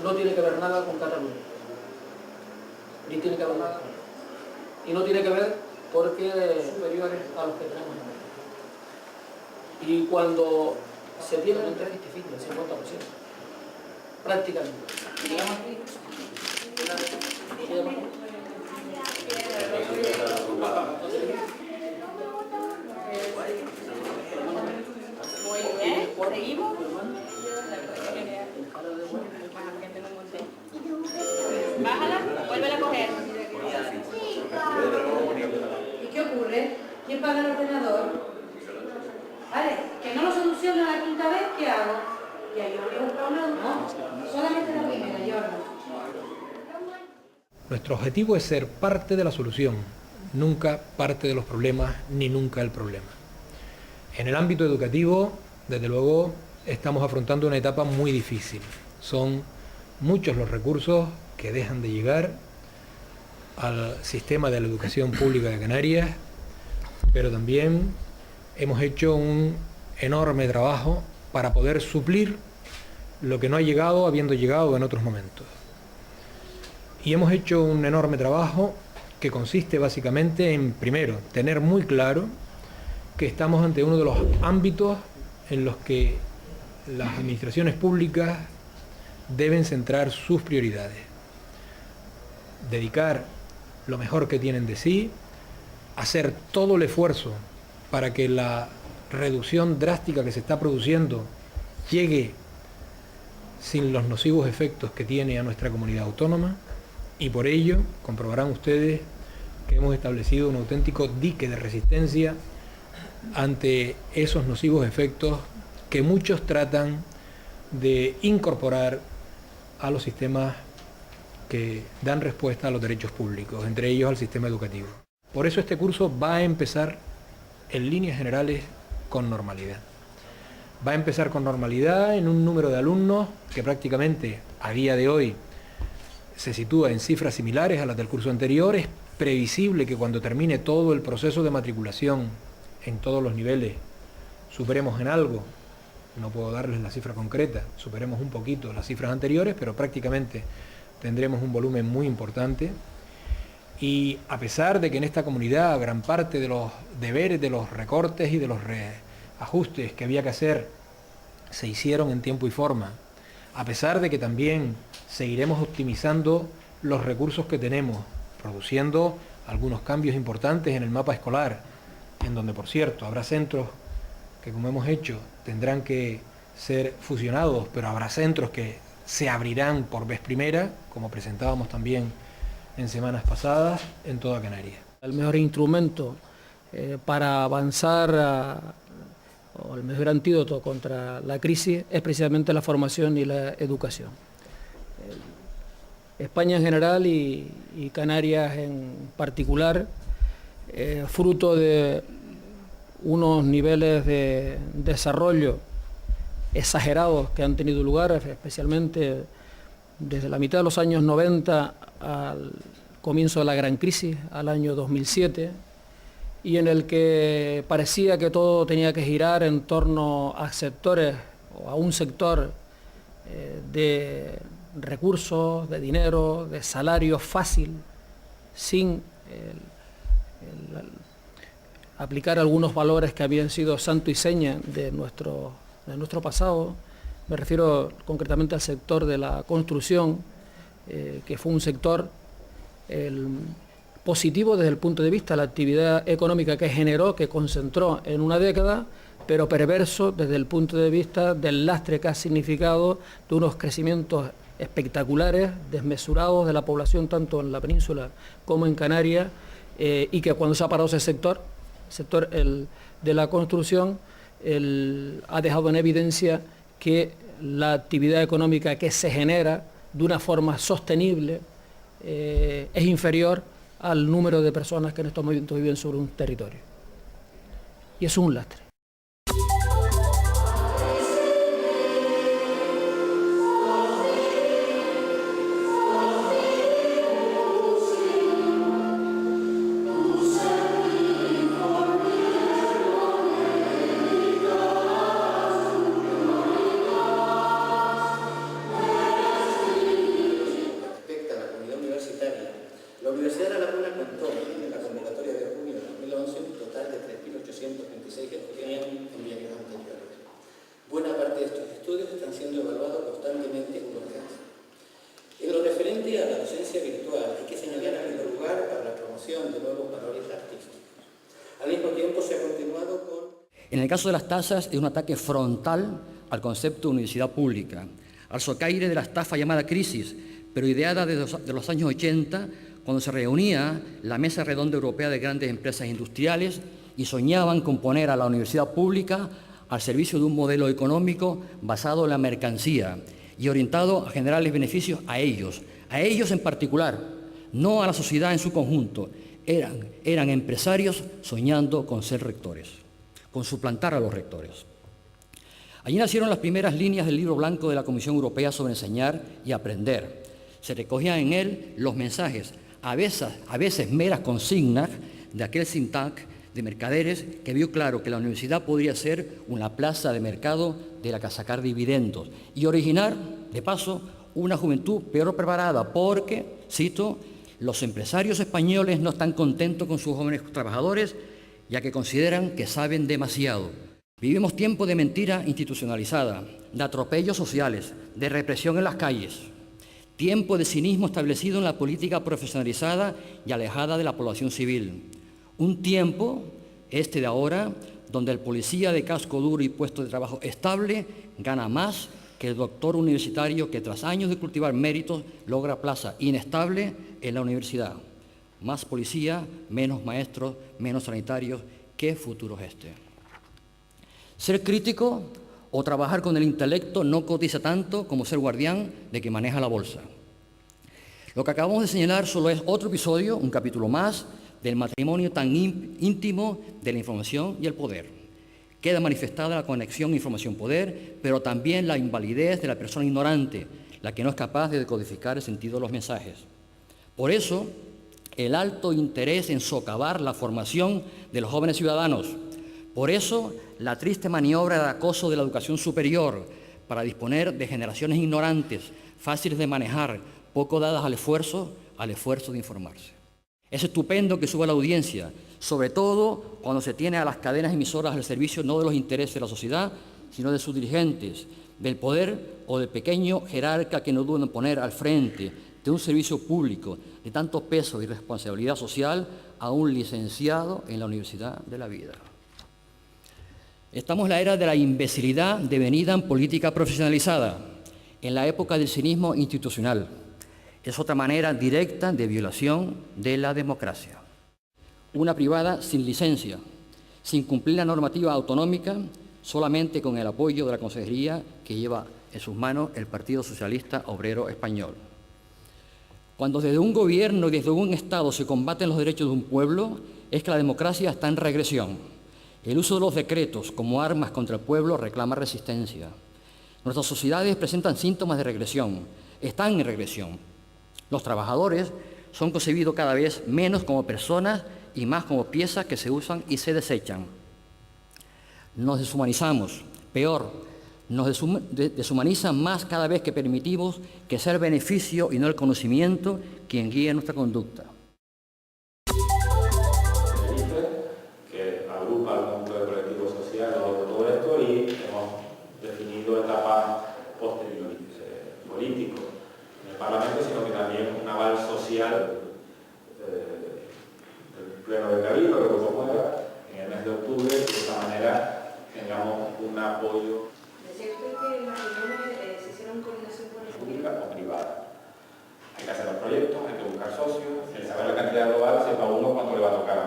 No tiene que ver nada con Cataluña, ni tiene que ver nada, y no tiene que ver porque superiores a los que tenemos en Madrid. Y cuando se tiene un interés difícil, el 50%, prácticamente. Muy bien, seguimos. Bájala, vuélvela a coger. ¿Y qué ocurre? ¿Quién paga el ordenador? Vale, que no lo soluciona la quinta vez, ¿qué hago? ¿Y ahí voy a buscar una? No, solamente la primera, Jordan. Nuestro objetivo es ser parte de la solución, nunca parte de los problemas, ni nunca el problema. En el ámbito educativo, desde luego, estamos afrontando una etapa muy difícil. Son muchos los recursos que dejan de llegar al sistema de la educación pública de Canarias, pero también hemos hecho un enorme trabajo para poder suplir lo que no ha llegado habiendo llegado en otros momentos. Y hemos hecho un enorme trabajo que consiste básicamente en, primero, tener muy claro que estamos ante uno de los ámbitos en los que las administraciones públicas deben centrar sus prioridades. Dedicar lo mejor que tienen de sí, hacer todo el esfuerzo para que la reducción drástica que se está produciendo llegue sin los nocivos efectos que tiene a nuestra comunidad autónoma, y por ello comprobarán ustedes que hemos establecido un auténtico dique de resistencia ante esos nocivos efectos que muchos tratan de incorporar a los sistemas que dan respuesta a los derechos públicos, entre ellos al sistema educativo. Por eso este curso va a empezar en líneas generales con normalidad. Va a empezar con normalidad en un número de alumnos que prácticamente a día de hoy se sitúa en cifras similares a las del curso anterior. Es previsible que cuando termine todo el proceso de matriculación en todos los niveles superemos en algo, no puedo darles la cifra concreta, superemos un poquito las cifras anteriores, pero prácticamente tendremos un volumen muy importante. Y a pesar de que en esta comunidad gran parte de los deberes, de los recortes y de los ajustes que había que hacer se hicieron en tiempo y forma, a pesar de que también seguiremos optimizando los recursos que tenemos, produciendo algunos cambios importantes en el mapa escolar, en donde, por cierto, habrá centros que, como hemos hecho, tendrán que ser fusionados, pero habrá centros que se abrirán por vez primera, como presentábamos también en semanas pasadas, en toda Canarias. El mejor instrumento para avanzar o el mejor antídoto contra la crisis es precisamente la formación y la educación. España en general y Canarias en particular, fruto de unos niveles de desarrollo exagerados que han tenido lugar, especialmente desde la mitad de los años 90 al comienzo de la gran crisis, al año 2007, y en el que parecía que todo tenía que girar en torno a sectores o a un sector de recursos, de dinero, de salario fácil, sin aplicar algunos valores que habían sido santo y seña de nuestro pasado. Me refiero concretamente al sector de la construcción, que fue un sector positivo desde el punto de vista de la actividad económica que generó, que concentró en una década, pero perverso desde el punto de vista del lastre que ha significado de unos crecimientos espectaculares, desmesurados de la población tanto en la península como en Canarias, y que cuando se ha parado ese sector de la construcción, ha dejado en evidencia que la actividad económica que se genera de una forma sostenible es inferior al número de personas que en estos momentos viven sobre un territorio. Y eso es un lastre. están siendo evaluados constantemente con urgencia. En lo referente a la docencia virtual, hay que señalar en primer lugar para la promoción de nuevos valores artísticos. Al mismo tiempo se ha continuado con... En el caso de las tasas, es un ataque frontal al concepto de universidad pública, al socaire de la estafa llamada crisis, pero ideada desde los años 80, cuando se reunía la Mesa Redonda Europea de Grandes Empresas Industriales y soñaban con poner a la universidad pública al servicio de un modelo económico basado en la mercancía y orientado a generarles beneficios a ellos en particular, no a la sociedad en su conjunto. Eran empresarios soñando con ser rectores, con suplantar a los rectores. Allí nacieron las primeras líneas del libro blanco de la Comisión Europea sobre enseñar y aprender. Se recogían en él los mensajes, a veces meras consignas de aquel think tank de mercaderes que vio claro que la universidad podría ser una plaza de mercado de la que sacar dividendos y originar, de paso, una juventud peor preparada porque, cito, los empresarios españoles no están contentos con sus jóvenes trabajadores ya que consideran que saben demasiado. Vivimos tiempos de mentira institucionalizada, de atropellos sociales, de represión en las calles, tiempo de cinismo establecido en la política profesionalizada y alejada de la población civil. Un tiempo, este de ahora, donde el policía de casco duro y puesto de trabajo estable gana más que el doctor universitario que tras años de cultivar méritos logra plaza inestable en la universidad. Más policía, menos maestros, menos sanitarios. ¿Qué futuro es este? Ser crítico o trabajar con el intelecto no cotiza tanto como ser guardián de que maneja la bolsa. Lo que acabamos de señalar solo es otro episodio, un capítulo más, del matrimonio tan íntimo de la información y el poder. Queda manifestada la conexión información-poder, pero también la invalidez de la persona ignorante, la que no es capaz de decodificar el sentido de los mensajes. Por eso, el alto interés en socavar la formación de los jóvenes ciudadanos. Por eso, la triste maniobra de acoso de la educación superior para disponer de generaciones ignorantes, fáciles de manejar, poco dadas al esfuerzo de informarse. Es estupendo que suba la audiencia, sobre todo cuando se tiene a las cadenas emisoras al servicio no de los intereses de la sociedad, sino de sus dirigentes, del poder o del pequeño jerarca que no duda en poner al frente de un servicio público de tanto peso y responsabilidad social a un licenciado en la Universidad de la Vida. Estamos en la era de la imbecilidad devenida en política profesionalizada, en la época del cinismo institucional. Es otra manera directa de violación de la democracia. Una privada sin licencia, sin cumplir la normativa autonómica, solamente con el apoyo de la consejería que lleva en sus manos el Partido Socialista Obrero Español. Cuando desde un gobierno y desde un Estado se combaten los derechos de un pueblo, es que la democracia está en regresión. El uso de los decretos como armas contra el pueblo reclama resistencia. Nuestras sociedades presentan síntomas de regresión, están en regresión. Los trabajadores son concebidos cada vez menos como personas y más como piezas que se usan y se desechan. Nos deshumanizamos, peor, nos deshumanizan más cada vez que permitimos que sea el beneficio y no el conocimiento quien guíe nuestra conducta. Que agrupa al conjunto de colectivos sociales de todo esto y hemos definido etapas posteriores políticos en el Parlamento, sino que también un aval social del Pleno de Cabildo que lo promueva en el mes de octubre y de esta manera tengamos un apoyo. Decía usted que las reuniones se hicieron en coordinación con el Pública o privada. Hay que hacer los proyectos, hay que buscar socios, el saber la cantidad global sepa uno cuánto le va a tocar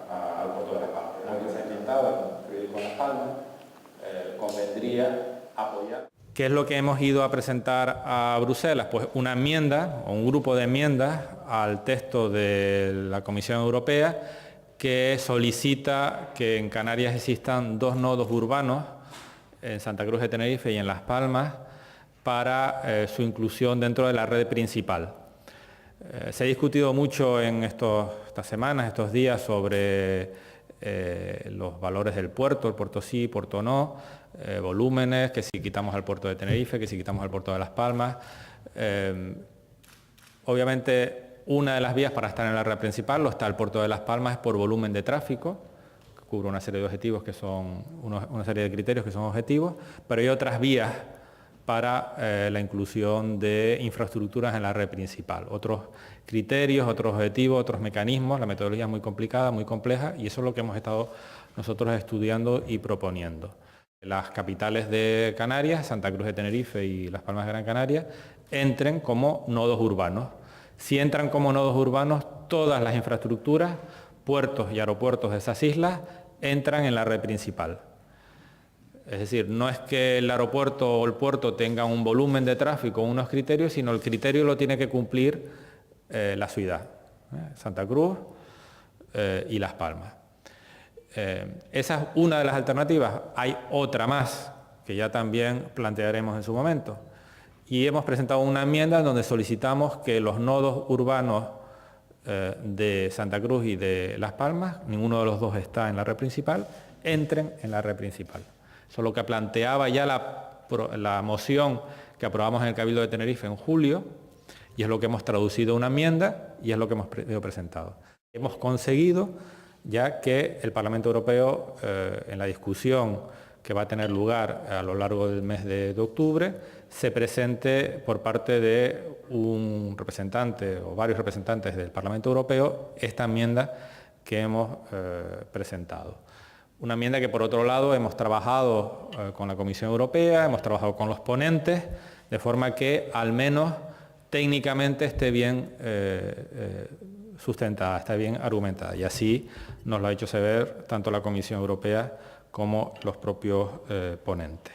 al Puerto de Las Palmas. Algo que se ha intentado con Las Palmas, convendría apoyar. ¿Qué es lo que hemos ido a presentar a Bruselas? Pues una enmienda o un grupo de enmiendas al texto de la Comisión Europea que solicita que en Canarias existan 2 nodos urbanos, en Santa Cruz de Tenerife y en Las Palmas, para su inclusión dentro de la red principal. Se ha discutido mucho en estas semanas, estos días, sobre los valores del puerto, el puerto sí, puerto no, volúmenes, que si quitamos al puerto de Tenerife, que si quitamos al puerto de Las Palmas. Obviamente, una de las vías para estar en la red principal, lo está el puerto de Las Palmas, es por volumen de tráfico, que cubre una serie de objetivos que son, una serie de criterios que son objetivos, pero hay otras vías para la inclusión de infraestructuras en la red principal. Otros criterios, otros objetivos, otros mecanismos, la metodología es muy complicada, muy compleja, y eso es lo que hemos estado nosotros estudiando y proponiendo. Las capitales de Canarias, Santa Cruz de Tenerife y Las Palmas de Gran Canaria, entren como nodos urbanos. Si entran como nodos urbanos, todas las infraestructuras, puertos y aeropuertos de esas islas, entran en la red principal. Es decir, no es que el aeropuerto o el puerto tenga un volumen de tráfico, unos criterios, sino el criterio lo tiene que cumplir la ciudad, Santa Cruz y Las Palmas. Esa es una de las alternativas. Hay otra más, que ya también plantearemos en su momento. Y hemos presentado una enmienda en donde solicitamos que los nodos urbanos de Santa Cruz y de Las Palmas, ninguno de los dos está en la red principal, entren en la red principal. Eso es lo que planteaba ya la moción que aprobamos en el Cabildo de Tenerife en julio, y es lo que hemos traducido a una enmienda y es lo que hemos presentado. Hemos conseguido ya que el Parlamento Europeo, en la discusión que va a tener lugar a lo largo del mes de octubre, se presente por parte de un representante o varios representantes del Parlamento Europeo esta enmienda que hemos presentado. Una enmienda que, por otro lado, hemos trabajado con la Comisión Europea, hemos trabajado con los ponentes, de forma que al menos técnicamente esté bien sustentada, esté bien argumentada. Y así nos lo ha hecho saber tanto la Comisión Europea como los propios ponentes.